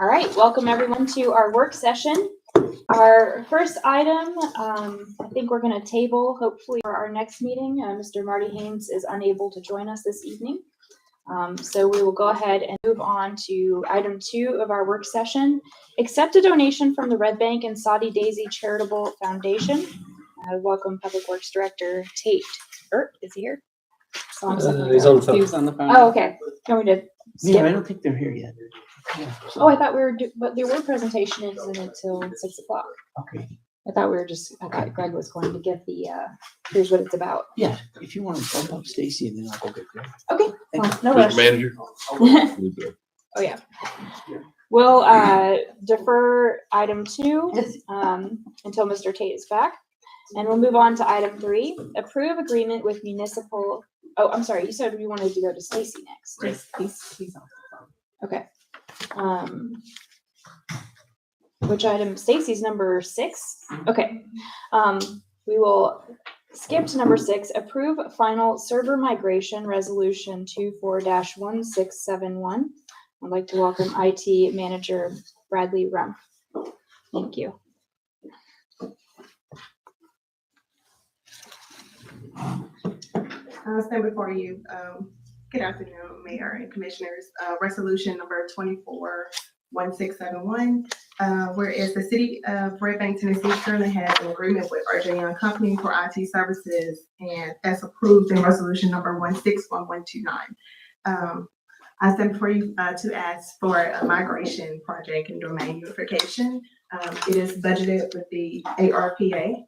All right, welcome everyone to our work session. Our first item, I think we're going to table hopefully for our next meeting. Mr. Marty Haynes is unable to join us this evening. So we will go ahead and move on to item 2 of our work session. Accept a donation from the Red Bank and Saudi Daisy Charitable Foundation. Welcome Public Works Director Tate. Is he here? He's on the phone. He was on the phone. Oh, okay. Can we just skip? Yeah, I don't think they're here yet. Yeah, Oh, I thought we were, but there were presentations in until 6 o'clock. okay. I thought Greg was going to give the, here's what it's about. Yeah, if you want to bump up Stacy and then I'll go get Greg. Okay, well, no Mr. rush. Manager. Oh, yeah. We'll defer item 2 until Mr. Tate is back. And we'll move on to item 3, approve agreement with municipal, oh, I'm sorry, you said we wanted to go to Stacy next. He's on the phone. Okay. Which item? Stacy's number 6. Okay. We will skip to number 6. Approve final server migration resolution 24-1671. I'd like to welcome IT manager Bradley Rumpf. Thank you. I'll stand before you. Good afternoon, Mayor and Commissioners. Resolution number 24-1671. Whereas the City of Red Bank, Tennessee currently has an agreement with RJ Young Company for IT services, and that's approved in resolution number 161129. I stand before you to ask for a migration project and domain unification. It is budgeted with the ARPA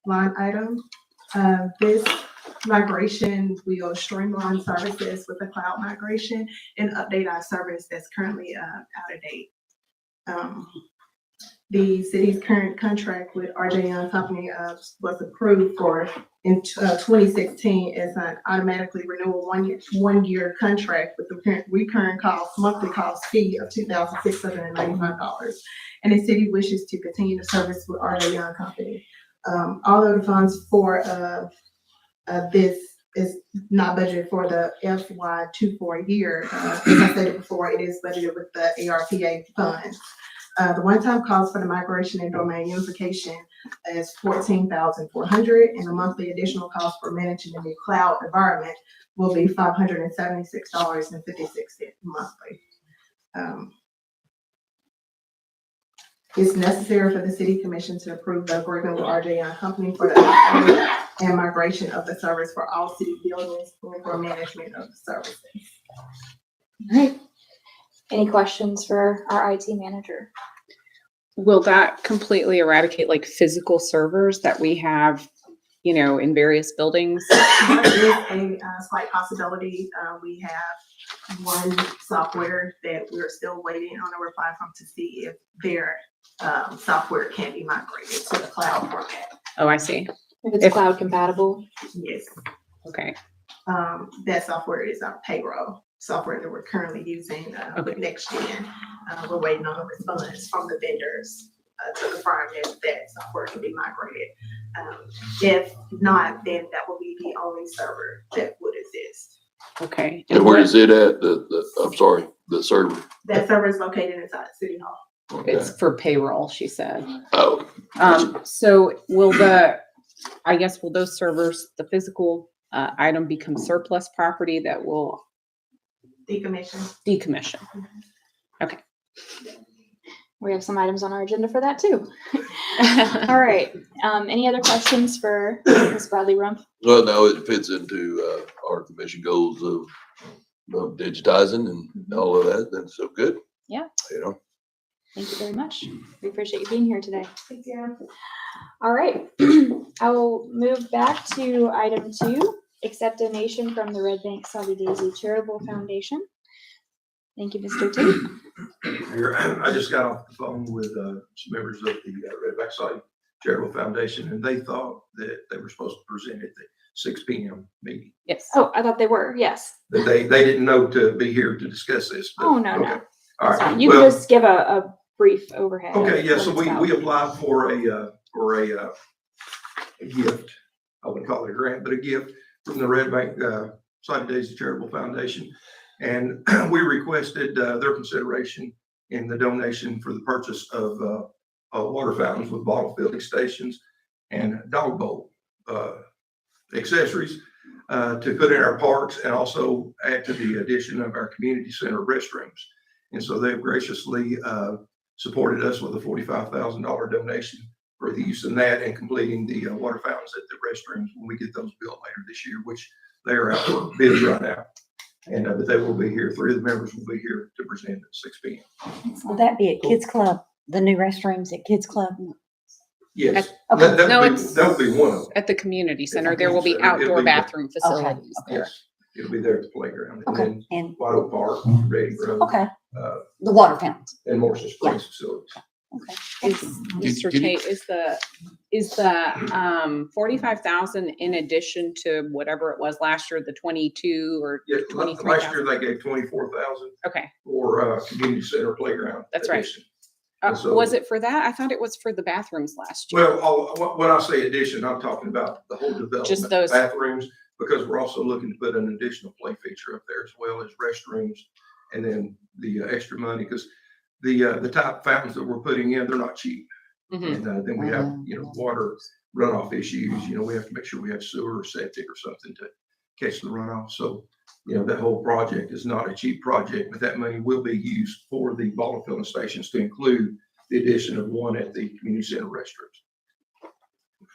line item. This migration will streamline services with the cloud migration and update our service that's currently out of date. The city's current contract with RJ Young Company was approved for in 2016 as an automatically renewal one-year contract with the recurring monthly cost fee of $2,695. And the city wishes to continue the service with RJ Young Company. Although the funds for this is not budgeted for the FY24 year, as I stated before, it is budgeted with the ARPA funds. The one-time cost for the migration and domain unification is $14,400, and the monthly additional cost for managing the new cloud environment will be $576.56 monthly. It's necessary for the City Commission to approve the agreement with RJ Young Company for the upgrade and migration of the service for all city buildings and for management of the services. All right. Any questions for our IT manager? Will that completely eradicate like physical servers that we have, in various buildings? There is a slight possibility. We have one software that we're still waiting on a reply from to see if their software can be migrated to the cloud format. Oh, I see. If it's cloud compatible? Yes. Okay. That software is our payroll software that we're currently using with NextGen. We're waiting on a response from the vendors to confirm that software can be migrated. If not, then that will be the only server that would exist. Okay. And where is it at? I'm sorry, the server? That server is located inside City Hall. Okay. It's for payroll, she said. Oh, So will those servers, the physical item, become surplus property that will Decommission. decommission? Okay. We have some items on our agenda for that too. All right. Any other questions for Ms. Bradley Rumpf? well, no, it fits into our commission goals of digitizing and all of that. That's so good. Yeah. Thank you very much. We appreciate you being here today. Thank you. All right. I will move back to item 2, accept donation from the Red Bank Saudi Daisy Charitable Foundation. Thank you, Mr. Tate. I just got off the phone with some members of the Red Bank Saudi Charitable Foundation, and they thought that they were supposed to present at the 6 p.m. meeting. Yes. Oh, I thought they were. Yes. But they didn't know to be here to discuss this. But, Oh, no, okay. no. All That's right. fine. You Well, can just give a brief overhead. okay, of yeah, what so it's we about. applied for a gift. I wouldn't call it a grant, but a gift from the Red Bank Saudi Daisy Charitable Foundation. And we requested their consideration in the donation for the purchase of water fountains with bottle filling stations and dog bowl accessories to put in our parks, and also add to the addition of our community center restrooms. And so they've graciously supported us with a $45,000 donation for the use of that and completing the water fountains at the restrooms when we get those built later this year, which they are out for bids right now. And but they will be here. 3 of the members will be here to present at 6 p.m. Will that be at Kids Club? The new restrooms at Kids Club? Yes, Okay. No, that'll be one of them. At the community center, the there will be community center, it'll outdoor be- bathroom facilities there. Yes, it'll be there at the playground. And Okay, then and, White Oak Park, Reading Road, okay, uh, the water fountains. and Morrison Springs facilities. Is, Mr. can you- Tate, is the 45,000 in addition to whatever it was last year, the 22 or Yeah, 23,000? last year they gave 24,000 Okay, for community center playground. That's right. addition. And so- was it for that? I thought it was for the bathrooms last year. Well, when I say addition, I'm talking about the whole Just development, those. bathrooms, because we're also looking to put an additional play feature up there as well as restrooms. And then the extra money, because the type fountains that we're putting in, they're not cheap. Mhm. And then we have, water runoff issues, we have to make sure we have sewer or septic or something to catch the runoff. So, that whole project is not a cheap project, but that money will be used for the bottle filling stations to include the addition of one at the community center restrooms.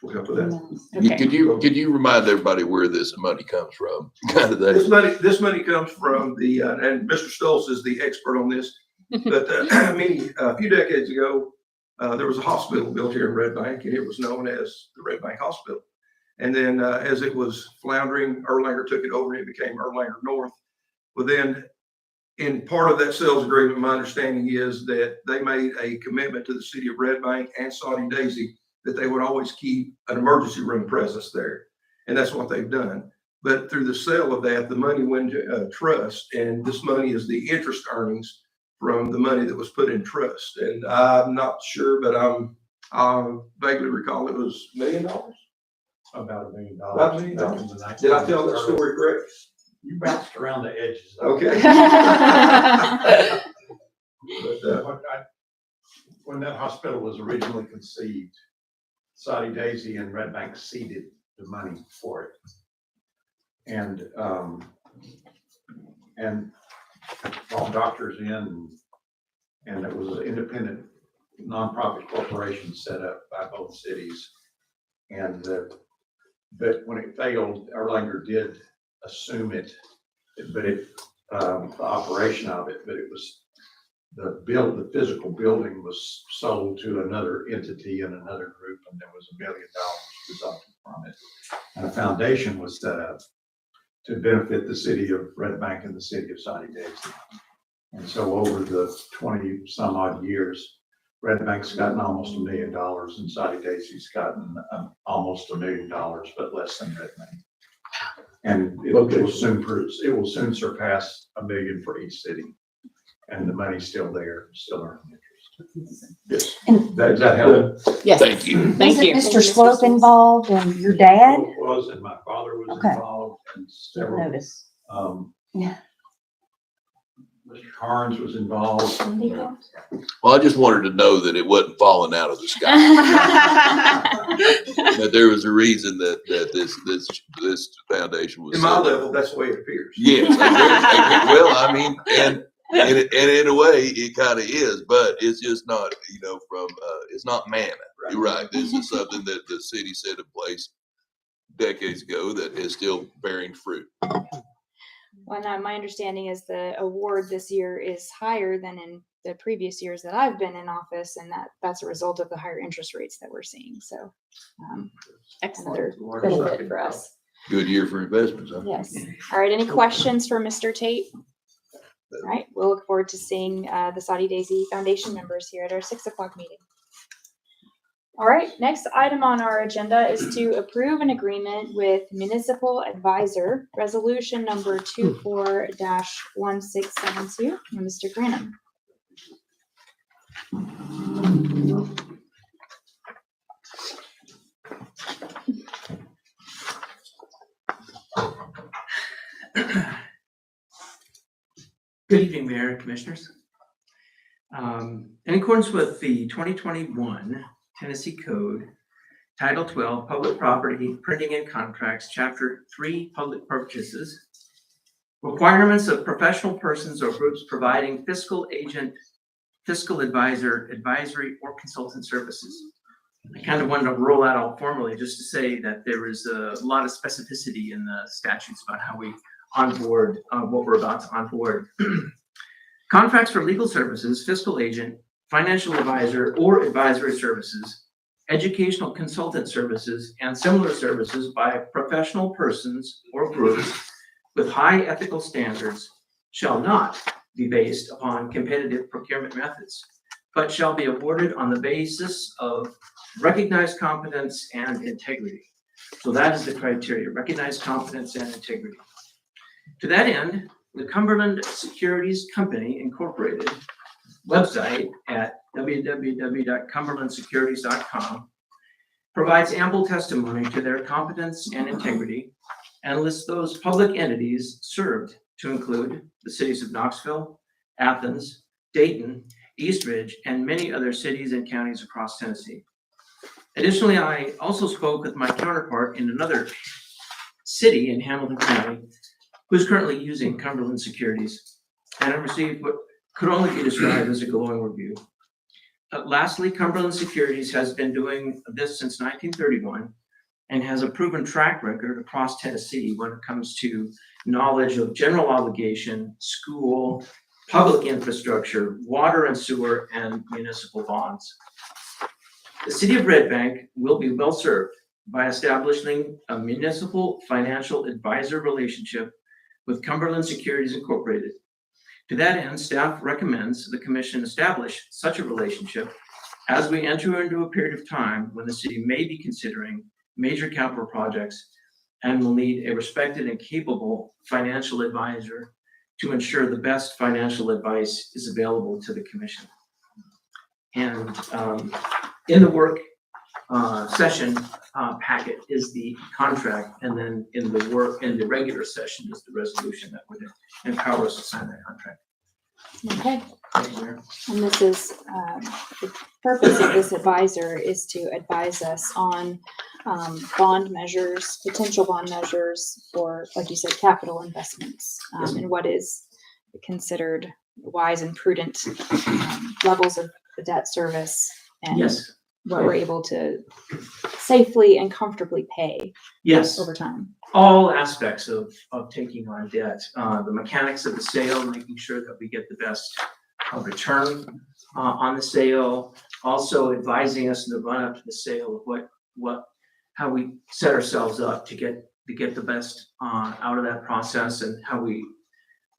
We'll help with that. Okay. Could you remind everybody where this money comes from? Kind of This that. money comes from and Mr. Stoltz is the expert on this, but a few decades ago, there was a hospital built here in Red Bank, and it was known as the Red Bank Hospital. And then as it was floundering, Erlanger took it over and it became Erlanger North. Well, then in part of that sales agreement, my understanding is that they made a commitment to the city of Red Bank and Saudi Daisy that they would always keep an emergency room presence there. And that's what they've done. But through the sale of that, the money went to trust, and this money is the interest earnings from the money that was put in trust. And I'm not sure, but I vaguely recall it was $1 million. About $1 million. About $1 million. Did I tell that story correct? You bounced around the edges. Okay. But, When that hospital was originally conceived, Saudi Daisy and Red Bank seeded the money for it. And brought doctors in, and it was an independent nonprofit corporation set up by both cities. And but when it failed, Erlanger did assume it, but the operation of it, but it was the physical building was sold to another entity and another group, and there was $1 million resulting from it. And a foundation was set up to benefit the city of Red Bank and the city of Saudi Daisy. And so over the 20 some odd years, Red Bank's gotten almost $1 million, and Saudi Daisy's gotten almost $1 million, but less than Red Bank. And it will soon surpass $1 million for each city, and the money's still there, still earning interest. yes. And Does that help? Yes. Thank you. Thank wasn't you. Mr. Slope involved and your dad? Was, and my father was Okay. involved, and Didn't several, notice. Yeah. Mr. Carnes was involved. Well, I just wanted to know that it wasn't falling out of the sky. That there was a reason that this foundation was. In my set up. level, that's the way it appears. Yes. Well, I mean, and in a way, it kind of is, but it's just not, it's not manna. You're right. This is something that the city set in place decades ago that is still bearing fruit. Well, my understanding is the award this year is higher than in the previous years that I've been in office, and that's a result of the higher interest rates that we're seeing. So, Excellent. another benefit for us. Good year for investments, huh? Yes. All right. Any questions for Mr. Tate? All right. We'll look forward to seeing the Saudi Daisy Foundation members here at our 6 o'clock meeting. All right. Next item on our agenda is to approve an agreement with Municipal Advisor, resolution number 24-1672. Mr. Granum. Good evening, Mayor and Commissioners. In accordance with the 2021 Tennessee Code, Title 12, Public Property, Printing and Contracts, Chapter 3, Public Purchases, requirements of professional persons or groups providing fiscal agent, fiscal advisor, advisory, or consultant services. I kind of wanted to roll that out formally just to say that there is a lot of specificity in the statutes about how we onboard what we're about to onboard. Contracts for legal services, fiscal agent, financial advisor, or advisory services, educational consultant services, and similar services by professional persons or groups with high ethical standards shall not be based upon competitive procurement methods, but shall be awarded on the basis of recognized competence and integrity. So that is the criteria, recognized competence and integrity. To that end, the Cumberland Securities Company Incorporated website at www.cumberlandsecurities.com provides ample testimony to their competence and integrity and lists those public entities served to include the cities of Knoxville, Athens, Dayton, Eastridge, and many other cities and counties across Tennessee. Additionally, I also spoke with my counterpart in another city in Hamilton County who's currently using Cumberland Securities, and I received what could only be described as a glowing review. Lastly, Cumberland Securities has been doing this since 1931 and has a proven track record across Tennessee when it comes to knowledge of general obligation, school, public infrastructure, water and sewer, and municipal bonds. The city of Red Bank will be well served by establishing a municipal financial advisor relationship with Cumberland Securities Incorporated. To that end, staff recommends the commission establish such a relationship as we enter into a period of time when the city may be considering major capital projects and will need a respected and capable financial advisor to ensure the best financial advice is available to the commission. And in the work session packet is the contract, and then in the regular session is the resolution that would empower us to sign that contract. Okay, Thank you, Mayor. and this is, the purpose of this advisor is to advise us on bond measures, potential bond measures for, like you said, capital investments, Yes. and what is considered wise and prudent levels of the debt service and Yes, what we're able to safely and comfortably pay yes. over time. All aspects of taking on debt, the mechanics of the sale, making sure that we get the best return on the sale, also advising us in the run up to the sale of how we set ourselves up to get the best out of that process, and how we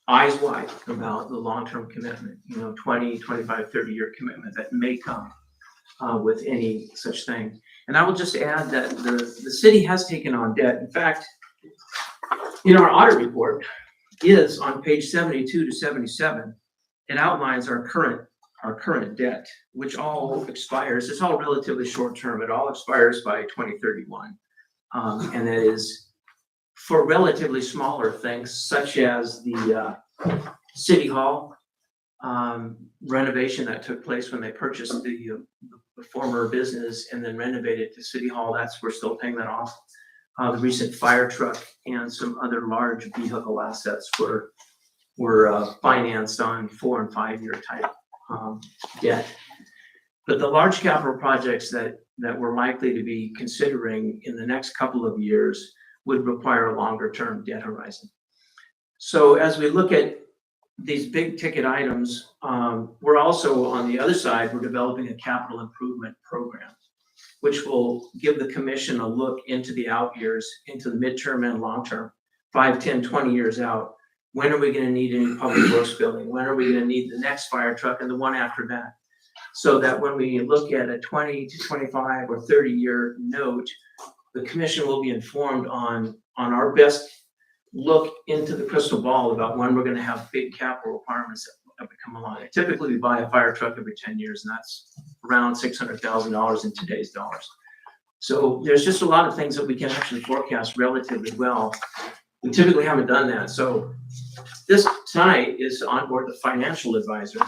eyes wide about the long-term commitment, 20, 25, 30-year commitment that may come with any such thing. And I will just add that the city has taken on debt. In fact, in our audit report is on page 72 to 77, it outlines our current debt, which all expires. It's all relatively short term. It all expires by 2031. And that is for relatively smaller things, such as the City Hall renovation that took place when they purchased the former business and then renovated to City Hall. We're still paying that off. The recent fire truck and some other large vehicle assets were financed on 4 and 5 year type debt. But the large capital projects that we're likely to be considering in the next couple of years would require a longer term debt horizon. So as we look at these big ticket items, we're also on the other side, we're developing a capital improvement program, which will give the commission a look into the out years, into the midterm and long term, 5, 10, 20 years out. When are we going to need any public works building? When are we going to need the next fire truck and the one after that? So that when we look at a 20 to 25 or 30 year note, the commission will be informed on our best look into the crystal ball about when we're going to have big capital requirements that come along. Typically, we buy a fire truck every 10 years, and that's around $600,000 in today's dollars. So there's just a lot of things that we can actually forecast relatively well. We typically haven't done that. So this tonight is to onboard the financial advisor,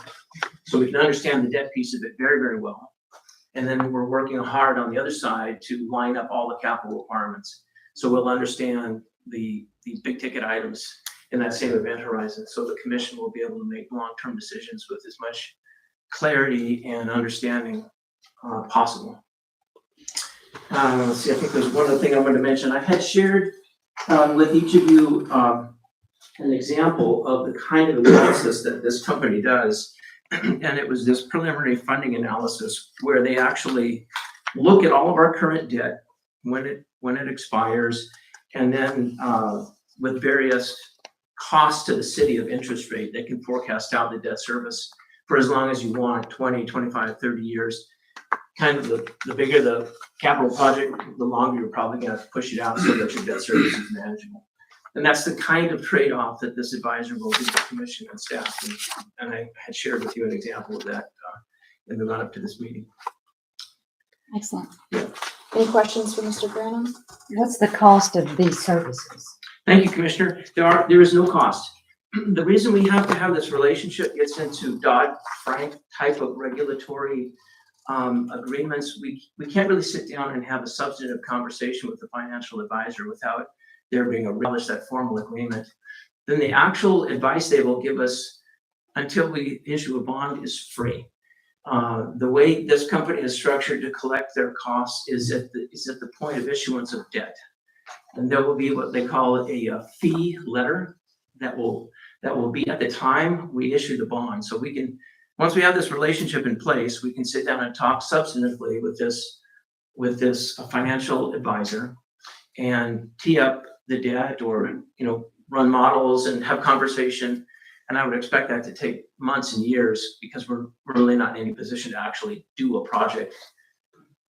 so we can understand the debt piece of it very, very well. And then we're working hard on the other side to line up all the capital requirements. So we'll understand the big ticket items in that same event horizon. So the commission will be able to make long-term decisions with as much clarity and understanding possible. Let's see, I think there's one other thing I wanted to mention. I had shared with each of you an example of the kind of analysis that this company does. And it was this preliminary funding analysis where they actually look at all of our current debt when it expires, and then with various costs to the city of interest rate, they can forecast out the debt service for as long as you want, 20, 25, 30 years. Kind of the bigger the capital project, the longer you're probably gonna have to push it out so that your debt service is manageable. And that's the kind of trade-off that this advisor will give the commission and staff. And I had shared with you an example of that in the run-up to this meeting. Excellent. Any questions for Mr. Branham? What's the cost of these services? Thank you, Commissioner. There is no cost. The reason we have to have this relationship gets into Dodd-Frank type of regulatory agreements. We can't really sit down and have a substantive conversation with the financial advisor without there being that formal agreement. Then the actual advice they will give us until we issue a bond is free. The way this company is structured to collect their costs is at the point of issuance of debt. And there will be what they call a fee letter that will be at the time we issue the bond. So we can, once we have this relationship in place, we can sit down and talk substantively with this financial advisor and tee up the debt, or run models and have conversation. And I would expect that to take months and years, because we're really not in any position to actually do a project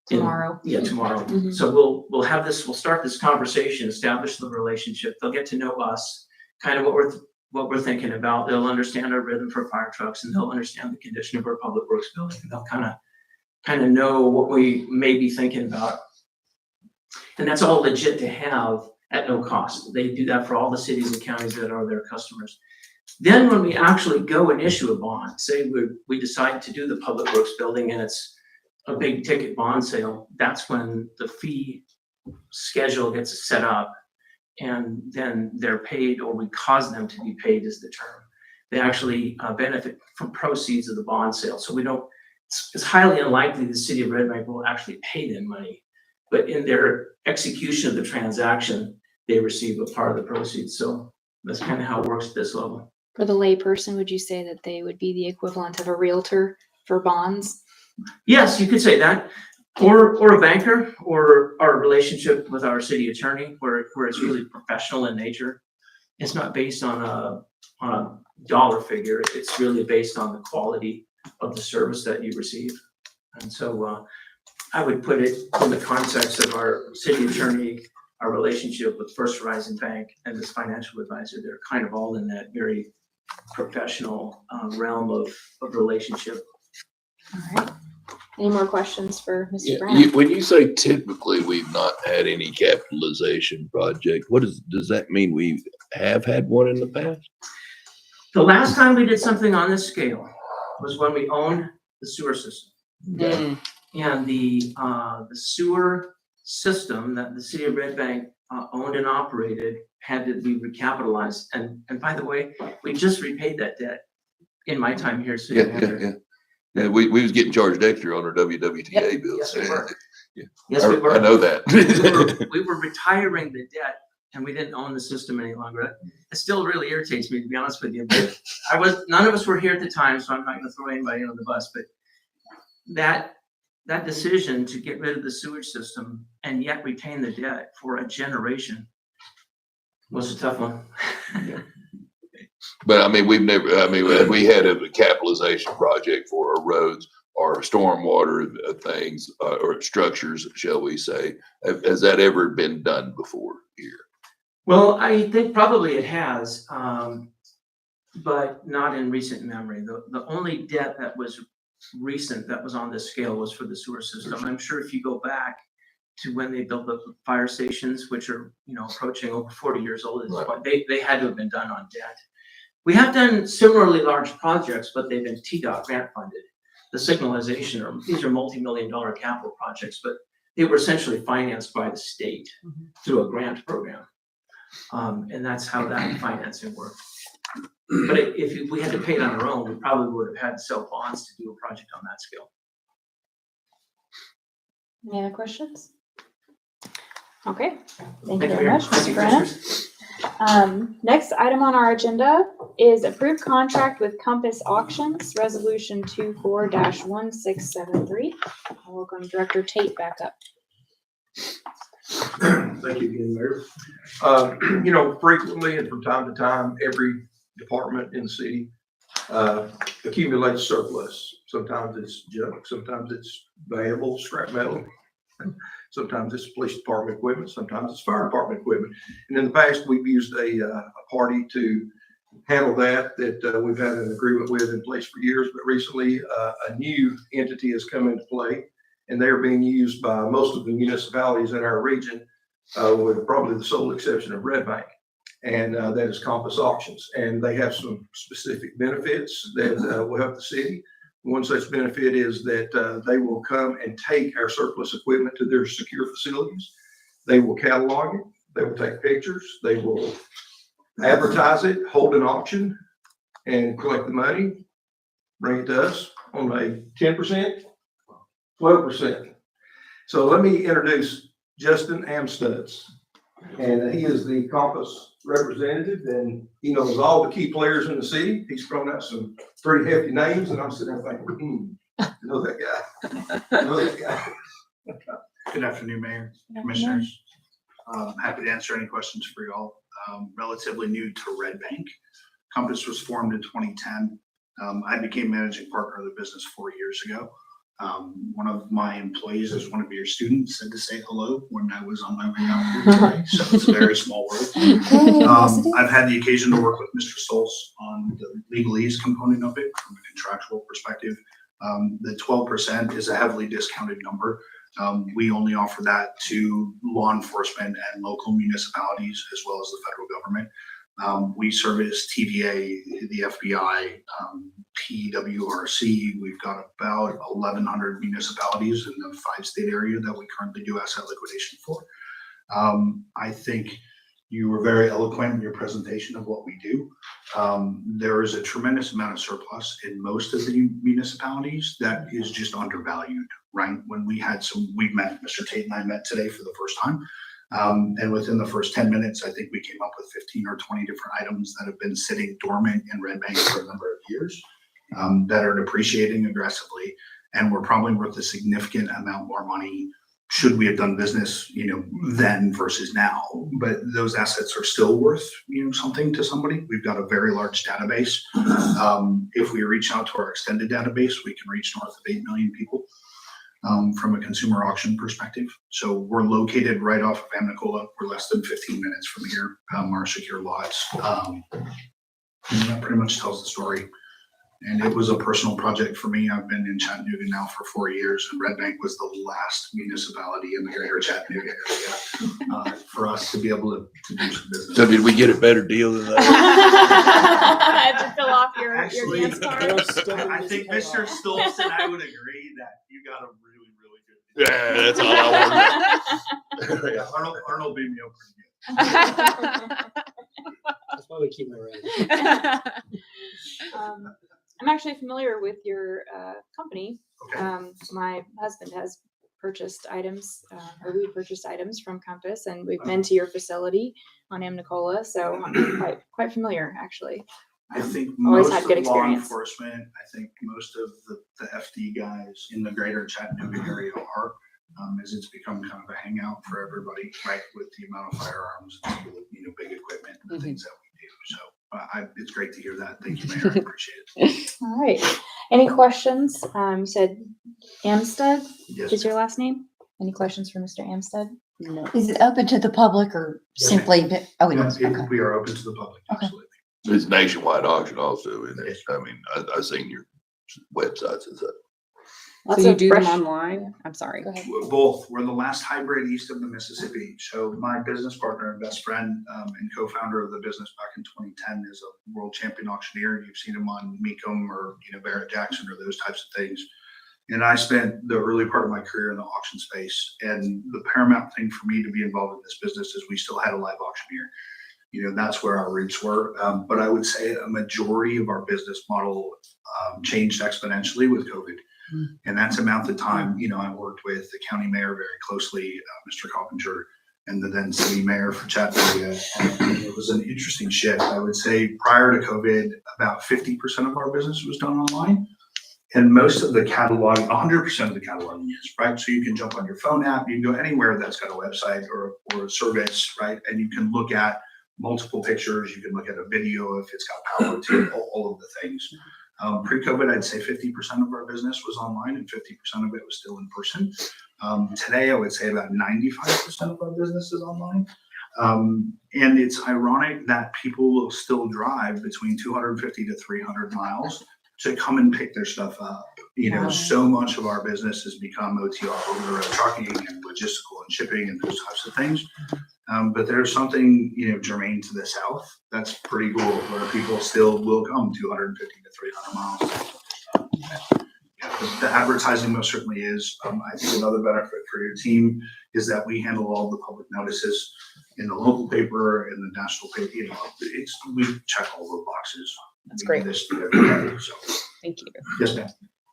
Tomorrow. Tomorrow. Mhm. So we'll start this conversation, establish the relationship. They'll get to know us, kind of what we're thinking about. They'll understand our rhythm for fire trucks, and they'll understand the condition of our public works building. They'll kind of know what we may be thinking about. And that's all legit to have at no cost. They do that for all the cities and counties that are their customers. Then when we actually go and issue a bond, say we decide to do the public works building and it's a big ticket bond sale, that's when the fee schedule gets set up, and then they're paid, or we cause them to be paid is the term. They actually benefit from proceeds of the bond sale. So it's highly unlikely the city of Red Bank will actually pay them money, but in their execution of the transaction, they receive a part of the proceeds. So that's kind of how it works at this level. For the lay person, would you say that they would be the equivalent of a realtor for bonds? Yes, you could say that, or a banker, or our relationship with our city attorney, where it's really professional in nature. It's not based on a dollar figure. It's really based on the quality of the service that you receive. And so I would put it in the context of our city attorney, our relationship with First Horizon Bank, and this financial advisor. They're kind of all in that very professional realm of relationship. All right. Any more questions for Mr. Brown? When you say typically we've not had any capitalization project, does that mean we have had one in the past? The last time we did something on this scale was when we owned the sewer system. Mm. And the sewer system that the city of Red Bank owned and operated had to be recapitalized. And by the way, we just repaid that debt in my time here. City manager. Yeah, we was getting charged extra on our WWTA bills. Yes, we were. Yeah. Yes, we were. I know that. we were retiring the debt, and we didn't own the system any longer. It still really irritates me, to be honest with you. But none of us were here at the time, so I'm not going to throw anybody under the bus. But that decision to get rid of the sewage system and yet retain the debt for a generation was a tough one. But I mean, we had a capitalization project for our roads or stormwater things or structures, shall we say. Has that ever been done before here? Well, I think probably it has, but not in recent memory. The only debt that was recent that was on this scale was for the sewer system. I'm sure if you go back to when they built the fire stations, which are, approaching over 40 years old. Right. But they had to have been done on debt. We have done similarly large projects, but they've been TDOT grant funded. The signalization, these are multi-million-dollar capital projects, but they were essentially financed by the state through a grant program. And that's how that financing worked. But if we had to pay it on our own, we probably would have had to sell bonds to do a project on that scale. Any other questions? Okay, thank you very Mayor. much, Thank you, Mr. Brennan. Commissioners. Next item on our agenda is approved contract with Compass Auctions, Resolution 24-1673. I'll welcome Director Tate back up. Thank you again, Mayor. Frequently and from time to time, every department in the city accumulates surplus. Sometimes it's junk, sometimes it's valuable scrap metal. Sometimes it's police department equipment, sometimes it's fire department equipment. And in the past, we've used a party to handle that we've had an agreement with in place for years. But recently, a new entity has come into play, and they are being used by most of the municipalities in our region, with probably the sole exception of Red Bank. And that is Compass Auctions. And they have some specific benefits that will help the city. One such benefit is that they will come and take our surplus equipment to their secure facilities. They will catalog it. They will take pictures. They will advertise it, hold an auction, and collect the money, bring it to us on a 10%, 12%. So let me introduce Justin Amstutz. And he is the Compass representative, and he knows all the key players in the city. He's thrown out some pretty hefty names, and I'm sitting there thinking, I know that guy. I know that guy. Good afternoon, Mayor, Commissioners. Happy to answer any questions for y'all. Relatively new to Red Bank. Compass was formed in 2010. I became managing partner of the business 4 years ago. One of my employees is one of your students, said to say hello when I was on my way out here today. So it's a very small world. I've had the occasion to work with Mr. Stolz on the legalese component of it from a contractual perspective. The 12% is a heavily discounted number. We only offer that to law enforcement and local municipalities as well as the federal government. We service TVA, the FBI, PWRC. We've got about 1,100 municipalities in the 5-state area that we currently do asset liquidation for. I think you were very eloquent in your presentation of what we do. There is a tremendous amount of surplus in most of the municipalities that is just undervalued, right? When we met, Mr. Tate and I met today for the first time. And within the first 10 minutes, I think we came up with 15 or 20 different items that have been sitting dormant in Red Bank for a number of years, that are depreciating aggressively. And we're probably worth a significant amount more money should we have done business, then versus now. But those assets are still worth, something to somebody. We've got a very large database. If we reach out to our extended database, we can reach north of 8 million people. From a consumer auction perspective. So we're located right off of Amnicola. We're less than 15 minutes from here, our secure lots. And that pretty much tells the story. And it was a personal project for me. I've been in Chattanooga now for 4 years, and Red Bank was the last municipality in the greater Chattanooga area for us to be able to do some business. So did we get a better deal than that? To fill off your Actually, dance card. I think Mr. Stolz and I would agree that you got a really, really good deal. Yeah, that's all I wanted. Yeah, Arnold beat me up pretty good. That's why we keep it around. I'm actually familiar with your company. Okay. My husband has purchased items, or we purchased items from Compass, and we've been to your facility on Amnicola, so I'm quite familiar, actually. I think Always most had of good law experience. enforcement, I think most of the FD guys in the greater Chattanooga area are, as it's become kind of a hangout for everybody, right? With the amount of firearms and big equipment and things that we do. So it's great to hear that. Thank you, Mayor. I appreciate it. All right. Any questions? You said Amstead Yes. is your last name. Any questions for Mr. Amstead? No. Is it open to the public or simply, oh, it is, okay. We are open to the public. Okay. Absolutely. It's nationwide auction also, isn't it? I mean, I've seen your websites and stuff. So Lots you of do them fresh- online? I'm sorry. Go ahead. Both. We're the last hybrid east of the Mississippi. So my business partner and best friend and co-founder of the business back in 2010 is a world champion auctioneer. You've seen him on Mecum or Barrett Jackson or those types of things. And I spent the early part of my career in the auction space. And the paramount thing for me to be involved in this business is we still had a live auctioneer. That's where our roots were. But I would say a majority of our business model changed exponentially with COVID. And that's amount of time, I worked with the county mayor very closely, Mr. Coppinger, and the then city mayor for Chattanooga. And it was an interesting shift. I would say prior to COVID, about 50% of our business was done online. And most of the cataloging, 100% of the cataloging is, right? So you can jump on your phone app, you can go anywhere that's got a website or a service, right? And you can look at multiple pictures, you can look at a video if it's got power to all of the things. Pre-COVID, I'd say 50% of our business was online and 50% of it was still in person. Today, I would say about 95% of our business is online. And it's ironic that people will still drive between 250 to 300 miles to come and pick their stuff up. So much of our business has become OTR, over the road trucking and logistical and shipping and those types of things. But there's something, germane to the South that's pretty cool, where people still will come 250 to 300 miles. The advertising most certainly is. I think another benefit for your team is that we handle all the public notices in the local paper, in the national paper. We check all the boxes. That's We great. do this every day, so. Thank you. Yes, ma'am.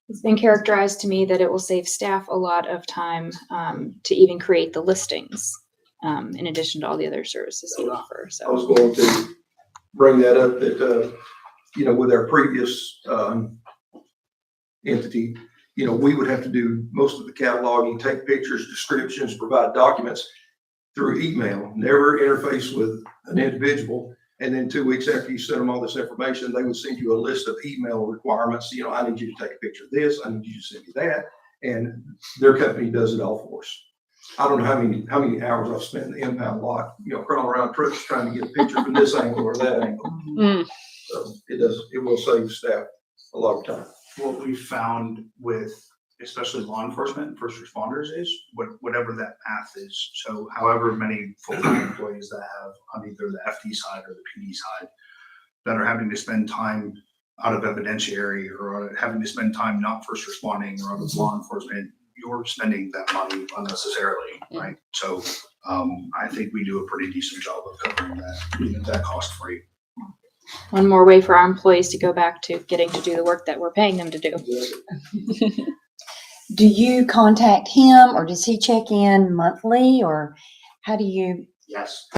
It's been characterized to me that it will save staff a lot of time to even create the listings, in addition to all the other services you offer. I was going to bring that up that, with our previous entity, we would have to do most of the cataloging, take pictures, descriptions, provide documents through email, never interface with an individual. And then 2 weeks after you send them all this information, they would send you a list of email requirements. I need you to take a picture of this. I need you to send me that. And their company does it all for us. I don't know how many hours I've spent in the impound lot, crawling around trucks trying to get a picture from this angle or that angle. So it will save staff a lot of time. What we found with especially law enforcement and first responders is whatever that path is. So however many full-time employees that have on either the FD side or the PD side that are having to spend time out of evidentiary or having to spend time not first responding or with law enforcement, you're spending that money unnecessarily, right? So I think we do a pretty decent job of covering that cost for you. One more way for our employees to go back to getting to do the work that we're paying them to do. Do you contact him or does he check in monthly or how do you? Yes.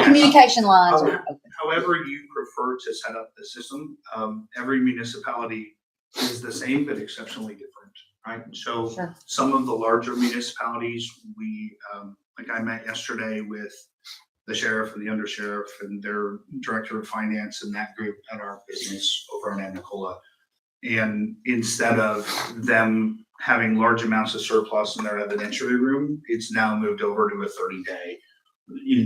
Communication lines are open. However you prefer to set up the system, every municipality is the same but exceptionally different, right? So Sure. some of the larger municipalities, we, like I met yesterday with the sheriff and the undersheriff and their director of finance and that group at our business over in Anacola. And instead of them having large amounts of surplus in their evidentiary room, it's now moved over to a 30-day.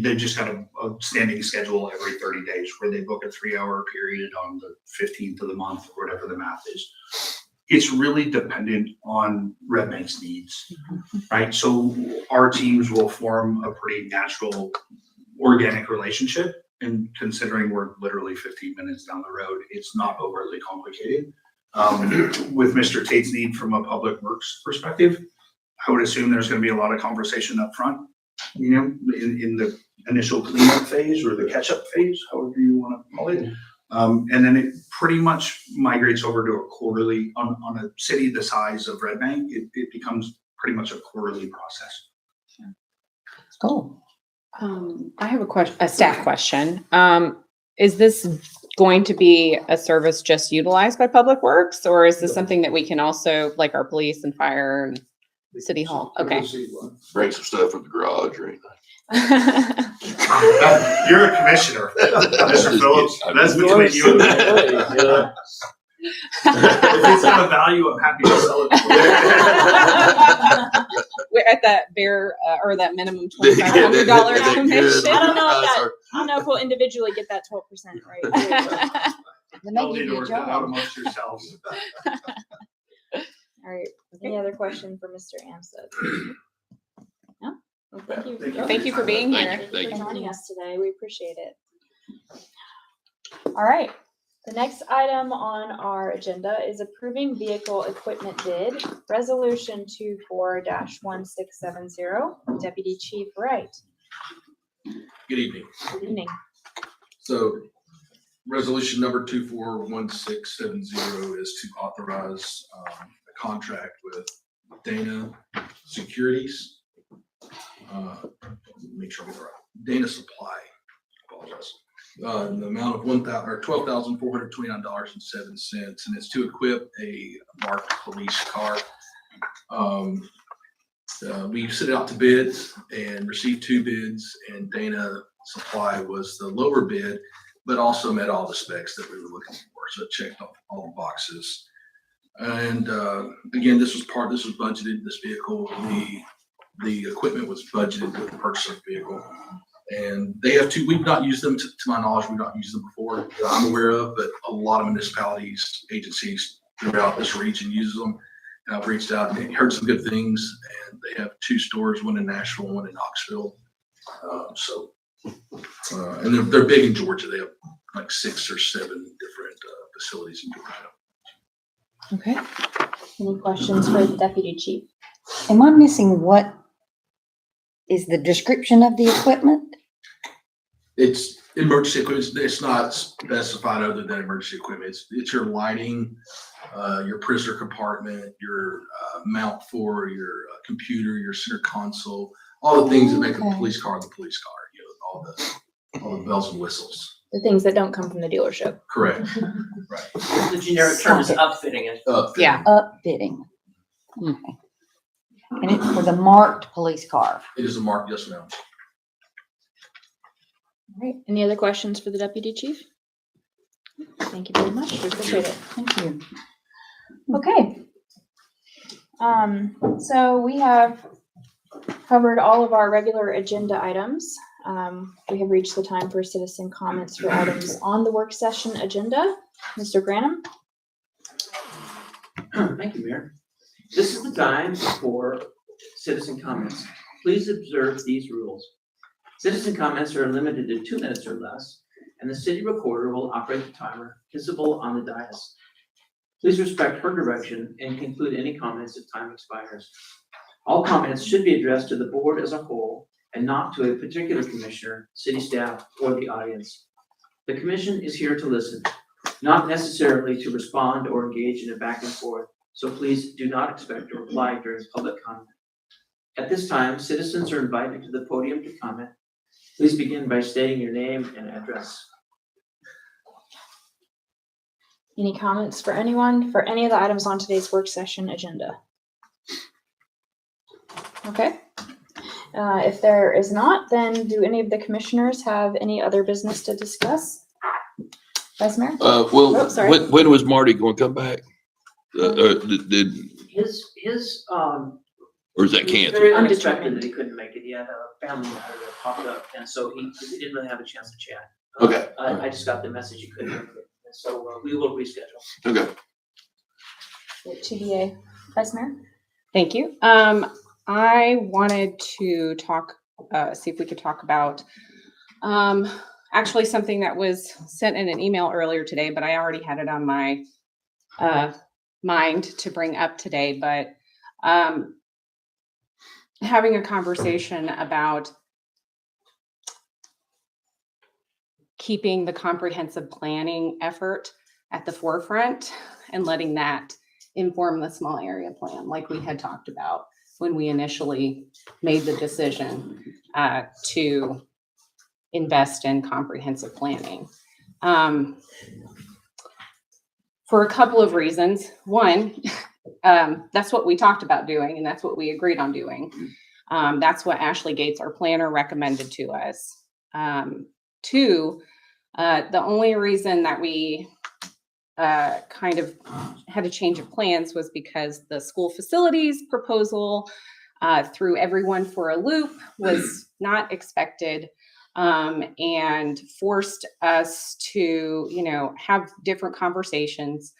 They just got a standing schedule every 30 days where they book a 3-hour period on the 15th of the month or whatever the math is. It's really dependent on Red Bank's needs, right? So our teams will form a pretty natural, organic relationship. And considering we're literally 15 minutes down the road, it's not overly complicated. With Mr. Tate's need from a public works perspective, I would assume there's going to be a lot of conversation up front, in the initial cleanup phase or the catch-up phase, however you want to call it. And then it pretty much migrates over to a quarterly, on a city the size of Red Bank, it becomes pretty much a quarterly process. Cool. I have a staff question. Is this going to be a service just utilized by Public Works, or is this something that we can also, like our police and fire and City Hall? Okay. Bring some stuff from the garage or anything. You're a commissioner, Mr. Phillips. That's between you and me. If it's of a value, I'm happy to sell it. We're at that bare or that minimum $2,500 commission. I don't know if we'll individually get that 12% right. They may Y'all give need to you a work that out job. amongst yourselves. All right, any other question for Mr. Amstutz? No? Well, thank you. Thank you for being Thank here. you. Thank you for joining us today. We appreciate it. All right. The next item on our agenda is approving vehicle equipment bid, Resolution 24-1670. Deputy Chief Wright. Good evening. Good evening. So resolution number 241670 is to authorize a contract with Dana Securities. Make sure I get it right. Dana Supply. Apologize. The amount of $12,429.07, and it's to equip a marked police car. We sent it out to bids and received 2 bids, and Dana Supply was the lower bid, but also met all the specs that we were looking for. So it checked off all the boxes. And again, this was budgeted, this vehicle. The equipment was budgeted with the purchase of the vehicle. And they have 2, we've not used them to my knowledge, we've not used them before that I'm aware of, but a lot of municipalities, agencies throughout this region use them. And I've reached out and heard some good things, and they have 2 stores, one in Nashville, one in Knoxville. And they're big in Georgia. They have like 6 or 7 different facilities in Georgia. Okay. Any questions for the Deputy Chief? Am I missing what is the description of the equipment? It's emergency equipment. It's not specified other than emergency equipment. It's your lighting, your prisoner compartment, your mount for your computer, your center console, all the things that make a police car the police car. You know, all the bells and whistles. The things that don't come from the dealership. Correct. Right. The generic term is upfitting it. Yeah. Upfitting. Okay. And it's for the marked police car. It is a mark, yes, ma'am. All right. Any other questions for the Deputy Chief? Thank you very much. We appreciate it. Thank you. Okay. So we have covered all of our regular agenda items. We have reached the time for citizen comments for items on the work session agenda. Mr. Granum? Thank you, Mayor. This is the time for citizen comments. Please observe these rules. Citizen comments are limited to 2 minutes or less, and the city recorder will operate the timer visible on the dais. Please respect her direction and conclude any comments if time expires. All comments should be addressed to the board as a whole and not to a particular commissioner, city staff, or the audience. The commission is here to listen, not necessarily to respond or engage in a back and forth, so please do not expect to reply during public comment. At this time, citizens are invited to the podium to comment. Please begin by stating your name and address. Any comments for anyone for any of the items on today's work session agenda? Okay. If there is not, then do any of the commissioners have any other business to discuss? Vice Mayor? Well, sorry. when was Marty going to come back? Did His or is that it was canceled? very unexpected that he couldn't make it. He had a family matter that popped up, and so he didn't really have a chance to chat. Okay. I just got the message he couldn't make it, and so we will reschedule. Okay. TBA. Vice Mayor? Thank you. I wanted to talk, see if we could talk about actually something that was sent in an email earlier today, but I already had it on my mind to bring up today. But having a conversation about keeping the comprehensive planning effort at the forefront and letting that inform the small area plan, like we had talked about when we initially made the decision to invest in comprehensive planning. For a couple of reasons. One, that's what we talked about doing, and that's what we agreed on doing. That's what Ashley Gates, our planner, recommended to us. Two, the only reason that we kind of had a change of plans was because the school facilities proposal threw everyone for a loop, was not expected, and forced us to, have different conversations.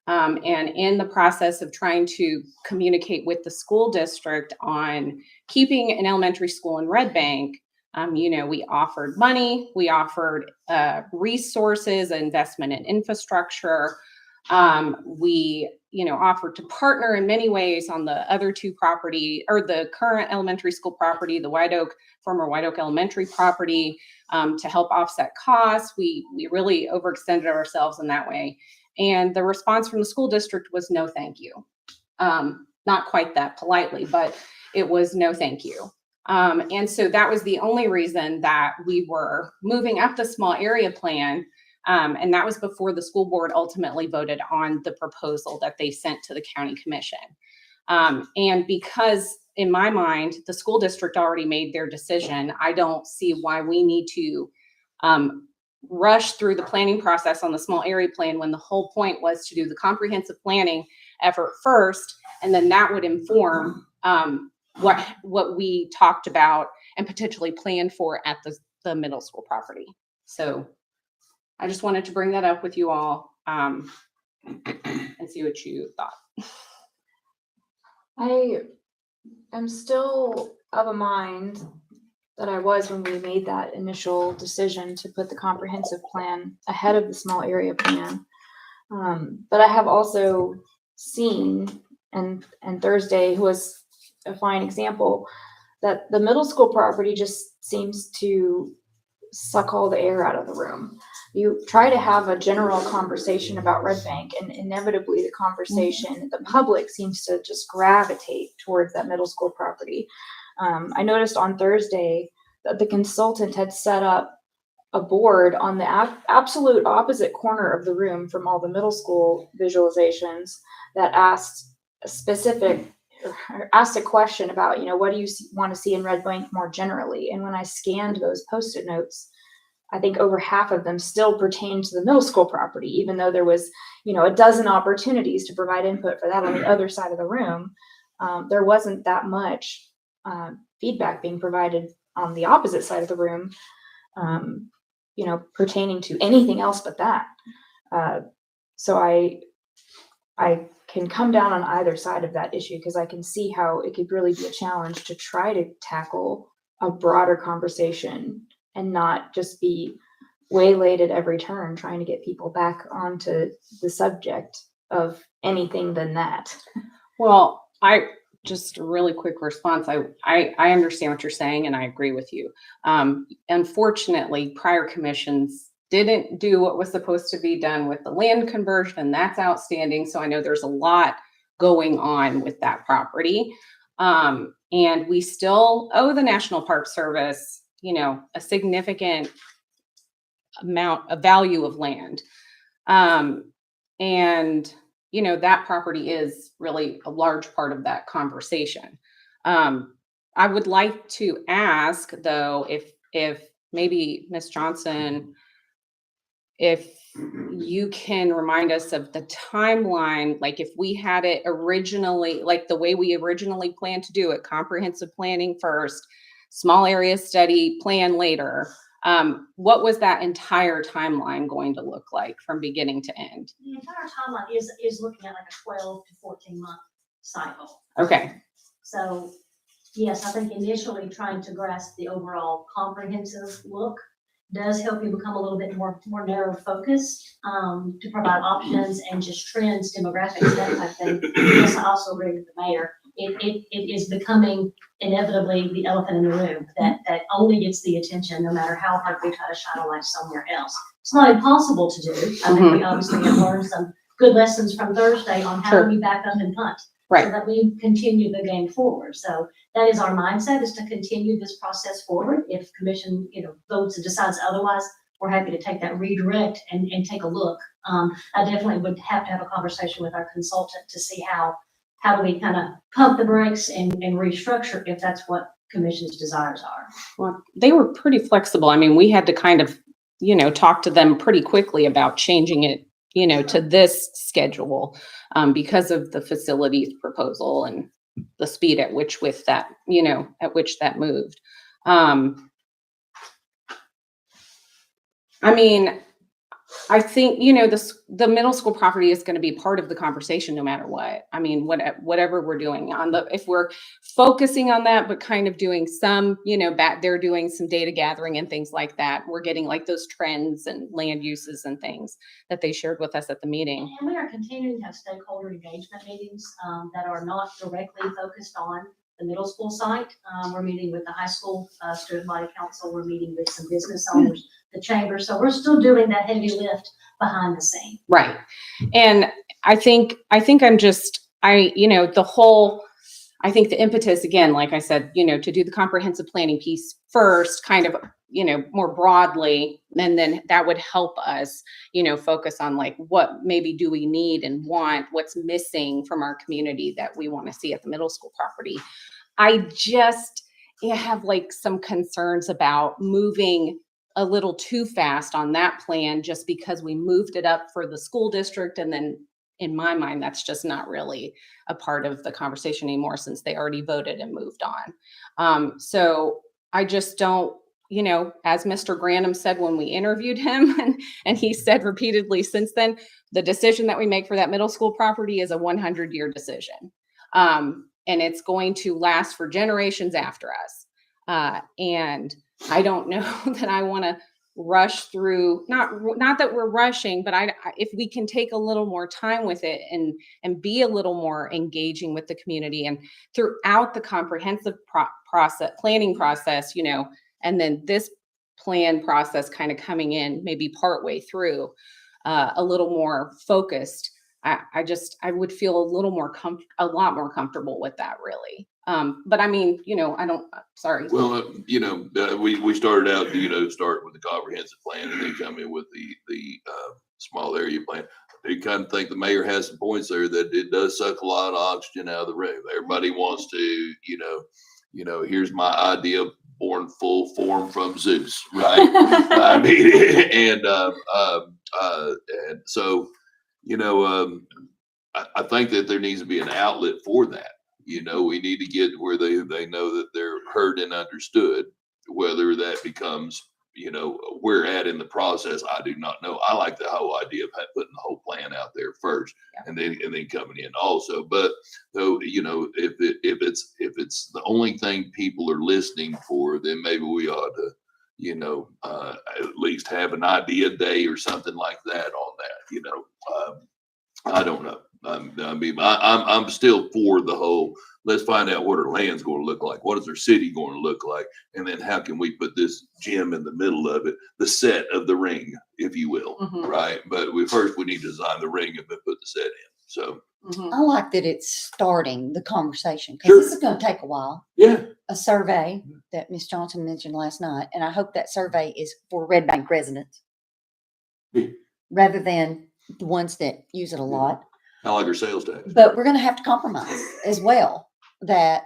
And in the process of trying to communicate with the school district on keeping an elementary school in Red Bank, we offered money, we offered resources, investment in infrastructure. We, offered to partner in many ways on the other two property, or the current elementary school property, the former White Oak Elementary property, to help offset costs. We really overextended ourselves in that way. And the response from the school district was no, thank you. Not quite that politely, but it was no, thank you. And so that was the only reason that we were moving up the small area plan. And that was before the school board ultimately voted on the proposal that they sent to the county commission. And because in my mind, the school district already made their decision, I don't see why we need to rush through the planning process on the small area plan when the whole point was to do the comprehensive planning effort first, and then that would inform what we talked about and potentially planned for at the middle school property. So I just wanted to bring that up with you all and see what you thought. I am still of a mind that I was when we made that initial decision to put the comprehensive plan ahead of the small area plan. But I have also seen, and Thursday was a fine example, that the middle school property just seems to suck all the air out of the room. You try to have a general conversation about Red Bank, and inevitably the conversation, the public seems to just gravitate towards that middle school property. I noticed on Thursday that the consultant had set up a board on the absolute opposite corner of the room from all the middle school visualizations that asked a question about, what do you want to see in Red Bank more generally? And when I scanned those Post-it notes, I think over half of them still pertain to the middle school property, even though there was, a dozen opportunities to provide input for that on the other side of the room. There wasn't that much feedback being provided on the opposite side of the room, pertaining to anything else but that. So I can come down on either side of that issue, because I can see how it could really be a challenge to try to tackle a broader conversation and not just be waylaid at every turn trying to get people back onto the subject of anything than that. Well, just a really quick response. I understand what you're saying, and I agree with you. Unfortunately, prior commissions didn't do what was supposed to be done with the land conversion, and that's outstanding. So I know there's a lot going on with that property. And we still owe the National Park Service, a significant amount of value of land. And that property is really a large part of that conversation. I would like to ask, though, if maybe Ms. Johnson, if you can remind us of the timeline, like if we had it originally, like the way we originally planned to do it, comprehensive planning first, small area study plan later. What was that entire timeline going to look like from beginning to end? The entire timeline is looking at like a 12 to 14 month cycle. Okay. So yes, I think initially trying to grasp the overall comprehensive look does help you become a little bit more narrow focused, to provide options and just trends, demographics, that type of thing. Yes, I also agree with the mayor. It is becoming inevitably the elephant in the room that only gets the attention no matter how hard we try to shine a light somewhere else. It's not impossible to do. I think we obviously have learned some good lessons from Thursday on how we back up and punt. Right. So that we continue the game forward. So that is our mindset, is to continue this process forward. If commission, votes and decides otherwise, we're happy to take that redirect and take a look. I definitely would have to have a conversation with our consultant to see how do we kind of pump the brakes and restructure if that's what commission's desires are. Well, they were pretty flexible. I mean, we had to kind of, talk to them pretty quickly about changing it, to this schedule, because of the facilities proposal and the speed at which that moved. I mean, I think, you know, the middle school property is going to be part of the conversation no matter what. I mean, whatever we're doing if we're focusing on that, but kind of doing some, you know, they're doing some data gathering and things like that. We're getting like those trends and land uses and things that they shared with us at the meeting. And we are continuing to have stakeholder engagement meetings that are not directly focused on the middle school site. We're meeting with the high school student body council. We're meeting with some business owners, the chamber. So we're still doing that heavy lift behind the scene. Right. And I think I think the impetus, again, like I said, you know, to do the comprehensive planning piece first, kind of, you know, more broadly, and then that would help us, you know, focus on like what maybe do we need and want, what's missing from our community that we want to see at the middle school property. I just have like some concerns about moving a little too fast on that plan just because we moved it up for the school district. And then in my mind, that's just not really a part of the conversation anymore since they already voted and moved on. So I just don't, you know, as Mr. Granum said when we interviewed him, and he said repeatedly since then, the decision that we make for that middle school property is a 100-year decision. And it's going to last for generations after us. And I don't know that I want to rush through, not that we're rushing, but if we can take a little more time with it and be a little more engaging with the community and throughout the comprehensive planning process, you know, and then this plan process kind of coming in maybe partway through, a little more focused. I would feel a lot more comfortable with that, really. But I mean, you know, sorry. Well, you know, we started out, you know, start with the comprehensive plan and then come in with the small area plan. I kind of think the mayor has some points there that it does suck a lot of oxygen out of the room. Everybody wants to, you know, here's my idea born full form from Zeus, right? I mean, and so, you know, I think that there needs to be an outlet for that. You know, we need to get where they know that they're heard and understood. Whether that becomes, you know, where at in the process, I do not know. I like the whole idea of putting the whole plan out there first, and then coming in also. But though, you know, if it's the only thing people are listening for, then maybe we ought to, you know, at least have an idea day or something like that on that. You know, I don't know. I mean, I'm still for the whole, let's find out what our land's going to look like. What is our city going to look like? And then how can we put this gym in the middle of it, the set of the ring, if you will, right? But first we need to design the ring and then put the set in. So I like that it's starting the conversation because this is going to take a while. Yeah. A survey that Ms. Johnson mentioned last night, and I hope that survey is for Red Bank residents rather than the ones that use it a lot. I like our sales tax. But we're going to have to compromise as well, that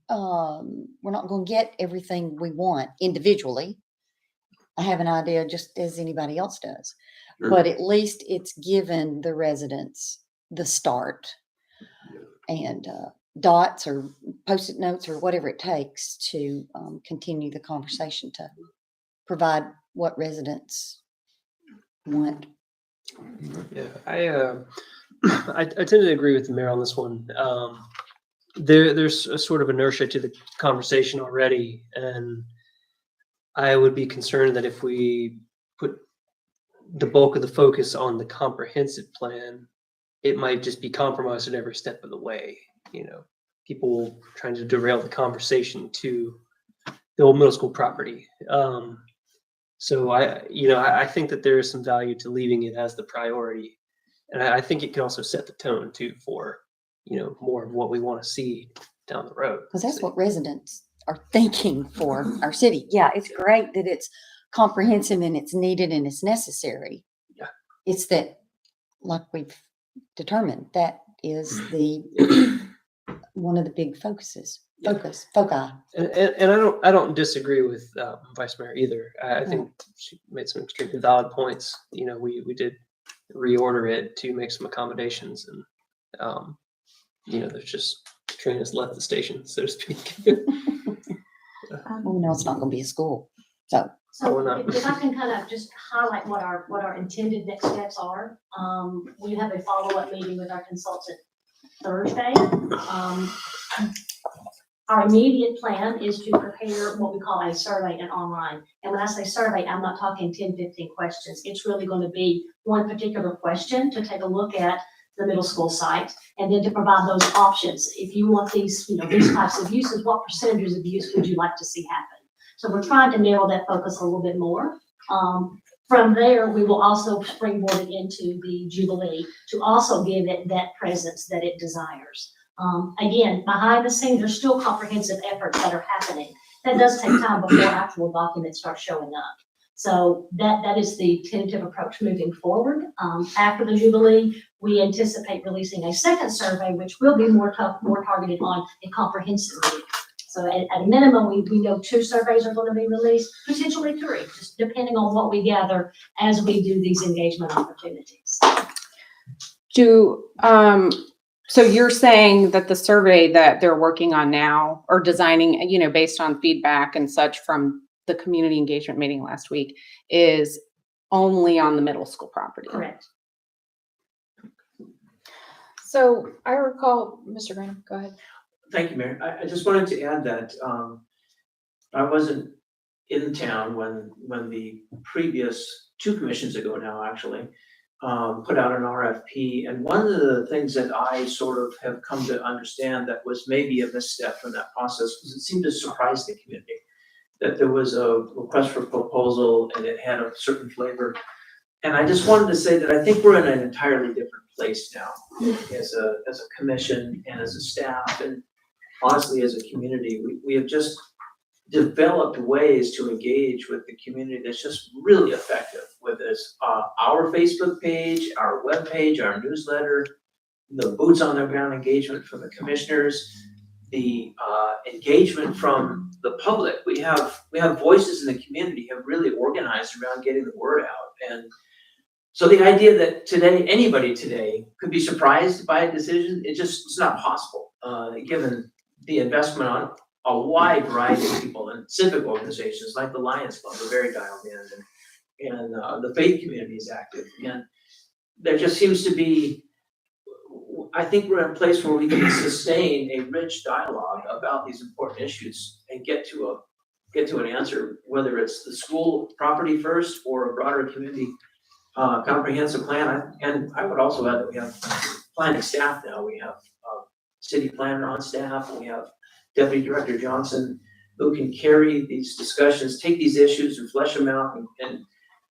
we're not going to get everything we want individually. I have an idea just as anybody else does, but at least it's given the residents the start and dots or Post-it notes or whatever it takes to continue the conversation to provide what residents want. Yeah, I tend to agree with the mayor on this one. There's a sort of inertia to the conversation already, and I would be concerned that if we put the bulk of the focus on the comprehensive plan, it might just be compromised at every step of the way. You know, people trying to derail the conversation to the old middle school property. So I think that there is some value to leaving it as the priority. And I think it can also set the tone too for, you know, more of what we want to see down the road. Because that's what residents are thinking for our city. Yeah, it's great that it's comprehensive and it's needed and it's necessary. Yeah. It's that, like we've determined, that is the one of the big foci. And I don't disagree with Vice Mayor either. I think she made some extremely valid points. You know, we did reorder it to make some accommodations, and you know, there's just the train has left the station, so to speak. Well, no, it's not going to be a school, so So if I can kind of just highlight what our intended next steps are, we have a follow-up meeting with our consultant Thursday. Our immediate plan is to prepare what we call a survey and online. And when I say survey, I'm not talking 10, 15 questions. It's really going to be one particular question to take a look at the middle school site, and then to provide those options. If you want these, these types of uses, what percentages of use would you like to see happen? So we're trying to narrow that focus a little bit more. From there, we will also springboard it into the Jubilee to also give it that presence that it desires. Again, behind the scenes, there's still comprehensive efforts that are happening. That does take time before actual documents start showing up. So that is the tentative approach moving forward. After the Jubilee, we anticipate releasing a second survey, which will be more targeted on a comprehensive review. So at a minimum, we know 2 surveys are going to be released, potentially 3, just depending on what we gather as we do these engagement opportunities. So you're saying that the survey that they're working on now or designing, based on feedback and such from the community engagement meeting last week, is only on the middle school property? Correct. So I recall, Mr. Graham, go ahead. Thank you, Mayor. I just wanted to add that I wasn't in town when the previous 2 commissions ago now, actually, put out an RFP. And one of the things that I sort of have come to understand that was maybe a misstep in that process was it seemed to surprise the community that there was a request for proposal and it had a certain flavor. And I just wanted to say that I think we're in an entirely different place now as a commission and as a staff, and honestly as a community. We have just developed ways to engage with the community that's just really effective, with this our Facebook page, our web page, our newsletter, the boots on the ground engagement from the commissioners, the engagement from the public. We have voices in the community have really organized around getting the word out. And so the idea that anybody today could be surprised by a decision, it's not possible, given the investment on a wide variety of people, and civic organizations like the Lions Club are very dialed in, and the faith community is active. And there just seems to be, I think we're in a place where we can sustain a rich dialogue about these important issues and get to an answer, whether it's the school property first or a broader community comprehensive plan. And I would also add that we have planning staff now. We have city planner on staff. We have Deputy Director Johnson, who can carry these discussions, take these issues and flesh them out and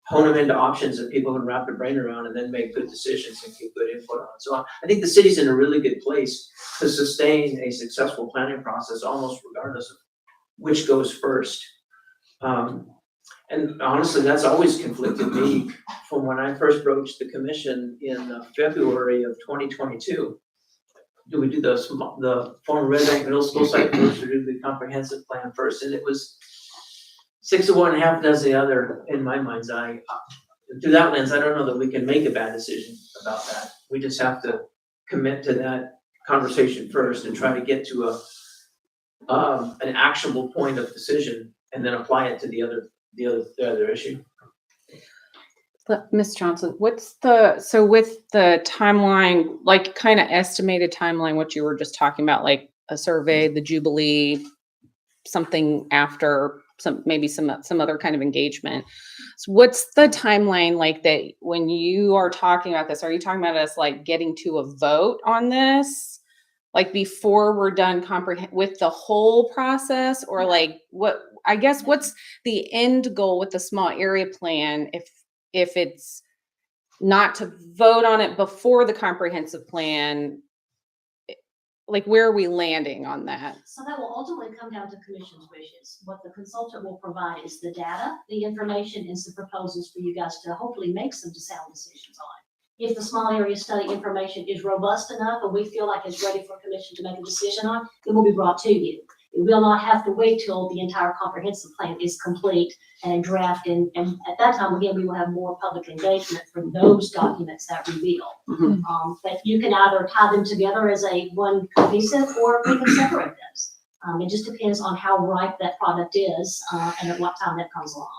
hone them into options that people can wrap their brain around and then make good decisions and get good input on. So I think the city's in a really good place to sustain a successful planning process, almost regardless of which goes first. And honestly, that's always conflicted me from when I first broached the commission in February of 2022. Do we do the former Red Bank Middle School site first, or do the comprehensive plan first? And it was 6 of one, half dozen the other in my mind's eye. Through that lens, I don't know that we can make a bad decision about that. We just have to commit to that conversation first and try to get to an actionable point of decision, and then apply it to the other issue. Ms. Johnson, with the timeline, like kind of estimated timeline, what you were just talking about, like a survey, the Jubilee, something after maybe some other kind of engagement. So what's the timeline like that when you are talking about this? Are you talking about us like getting to a vote on this, like before we're done with the whole process, or like what? I guess what's the end goal with the small area plan if it's not to vote on it before the comprehensive plan? Like, where are we landing on that? So that will ultimately come down to commission's wishes. What the consultant will provide is the data, the information, and some proposals for you guys to hopefully make some sound decisions on. If the small area study information is robust enough and we feel like it's ready for commission to make a decision on, it will be brought to you. It will not have to wait till the entire comprehensive plan is complete and in draft. And at that time, again, we will have more public engagement for those documents that reveal. Mm-hmm. But you can either tie them together as one cohesive, or we can separate those. It just depends on how ripe that product is and at what time that comes along.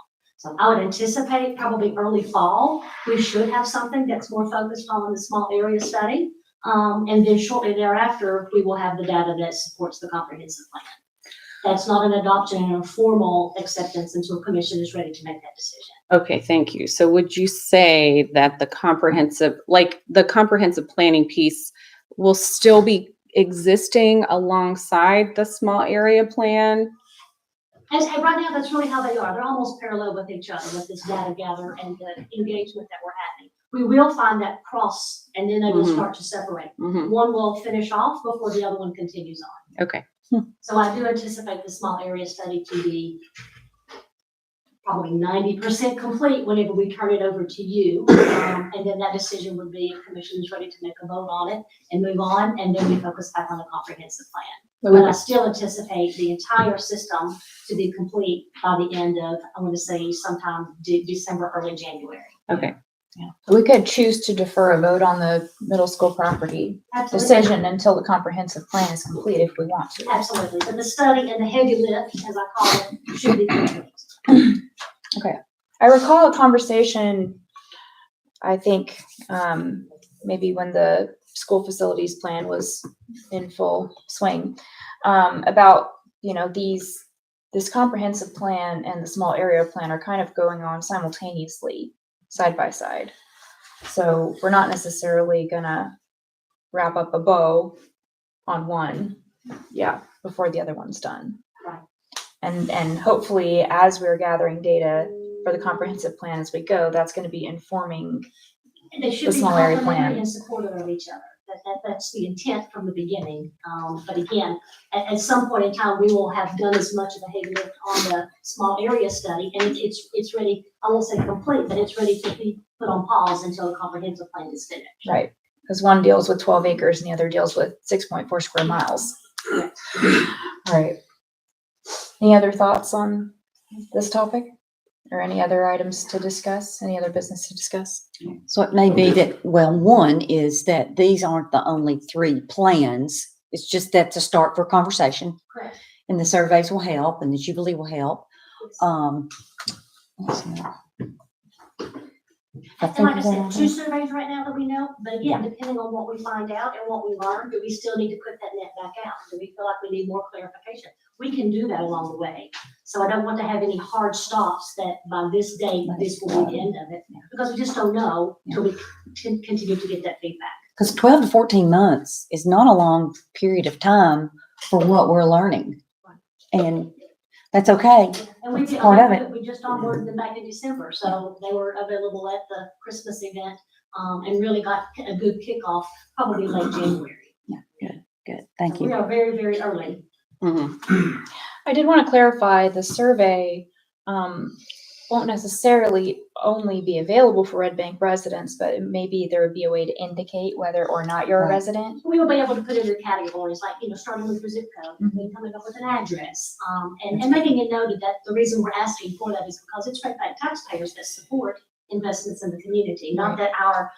So I would anticipate probably early fall, we should have something that's more focused on the small area study. And then shortly thereafter, we will have the data that supports the comprehensive plan. That's not an adoption and a formal acceptance until commission is ready to make that decision. Okay, thank you. So would you say that the comprehensive planning piece will still be existing alongside the small area plan? And right now, that's really how they are. They're almost parallel with each other with this data gather and the engagement that we're having. We will find that cross and then they will start to separate. Mhm. One will finish off before the other one continues on. Okay. So I do anticipate the small area study to be probably 90% complete whenever we turn it over to you. And then that decision would be if commission is ready to make a vote on it and move on, and then we focus back on the comprehensive plan. But I still anticipate the entire system to be complete by the end of, I want to say sometime December, early January. Okay. Yeah. We could choose to defer a vote on the middle school property Absolutely. decision until the comprehensive plan is complete if we want to. Absolutely. But the study and the heavy lift, as I call it, should be complete. Okay. I recall a conversation, I think, maybe when the school facilities plan was in full swing, about, this comprehensive plan and the small area plan are kind of going on simultaneously, side by side. So we're not necessarily gonna wrap up a bow on one, before the other one's done. Right. And hopefully, as we're gathering data for the comprehensive plan as we go, that's going to be informing And they should the be small area complementary plan. and supportive of each other. That's the intent from the beginning. But again, at some point in time, we will have done as much of a heavy lift on the small area study, and it's ready, I won't say complete, but it's ready to be put on pause until the comprehensive plan is finished. Right. Because one deals with 12 acres and the other deals with 6.4 square miles. All right. Any other thoughts on this topic? Or any other items to discuss? Any other business to discuss? So it may be that, well, one is that these aren't the only 3 plans. It's just that's a start for conversation. Correct. And the surveys will help and the Jubilee will help. Let's see. And like I said, 2 surveys right now that we know, but again, depending on what we find out and what we learn, do we still need to put that net back out? Do we feel like we need more clarification? We can do that along the way. So I don't want to have any hard stops that by this date, this will be the end of it, because we just don't know until we continue to get that feedback. Because 12 to 14 months is not a long period of time for what we're learning. And that's okay. And we That's part of it. We just onboarded them back in December, so they were available at the Christmas event, and really got a good kickoff probably late January. Yeah, good. Thank We you. are very, very early. I did want to clarify the survey won't necessarily only be available for Red Bank residents, but maybe there would be a way to indicate whether or not you're a Right. resident. We will be able to put in your categories, like, starting with your zip code, and then coming up with an address, and making it noted that the reason we're asking for that is because it's Red Bank taxpayers that support investments in the community, not that our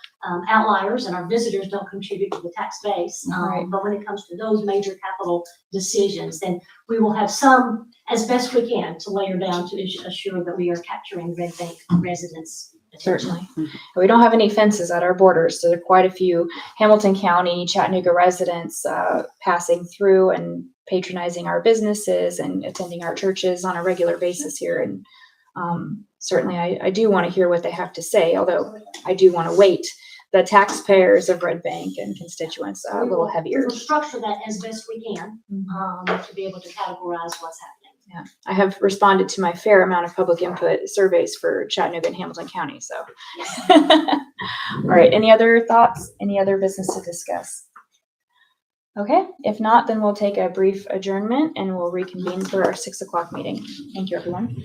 outliers and our visitors don't contribute to the tax base. Right. But when it comes to those major capital decisions, then we will have some, as best we can, to layer down to assure that we are capturing Red Bank residents' attention. Certainly. We don't have any fences at our borders, so there are quite a few Hamilton County, Chattanooga residents passing through and patronizing our businesses and attending our churches on a regular basis here. And certainly I do want to hear what they have to say, although I do want to weight the taxpayers of Red Bank and constituents a little heavier. We'll structure that as best we can, to be able to categorize what's happening. Yeah, I have responded to my fair amount of public input surveys for Chattanooga and Hamilton County, so. All right, any other thoughts? Any other business to discuss? Okay, if not, then we'll take a brief adjournment and we'll reconvene for our 6 o'clock meeting. Thank you, everyone.